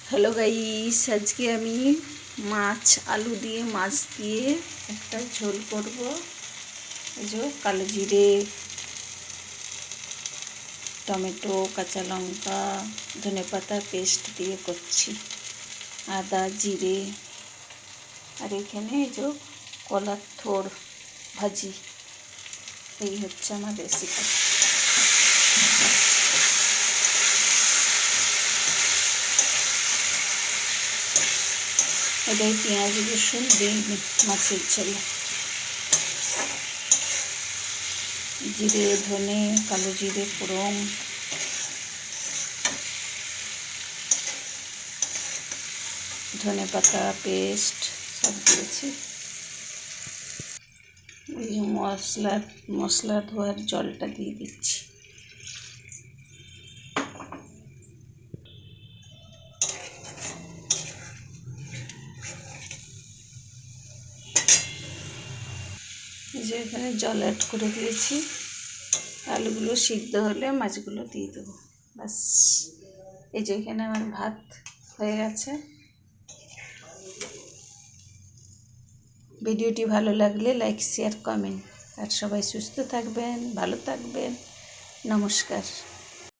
Hello guys, আজকে আমি আলু দিয়ে মাছ দিয়ে একটা ঝোল করব। এই যে কালো জিরে, টমেটো, কাঁচা লঙ্কা, ধনেপাতা পেস্ট দিয়ে করছি, আদা জিরে। আর এখানে এই যে কলার থোর ভাজি। এই হচ্ছে আমার রেসিপি। এটাই পেঁয়াজ রসুন দিই মাছের ঝোলে। জিরে, ধনে, কালো জিরে ফোড়ন, ধনে পাতা পেস্ট সব দিয়েছি। এই মশলা ধোয়ার জলটা দিয়ে দিচ্ছি। এই যে এখানে জল অ্যাড করে দিয়েছি। আলুগুলো সিদ্ধ হলে মাছগুলো দিয়ে দেবো, ব্যাস। এই যে এখানে আমার ভাত হয়ে গেছে। ভিডিওটি ভালো লাগলে লাইক শেয়ার কমেন্ট। আর সবাই সুস্থ থাকবেন, ভালো থাকবেন। নমস্কার।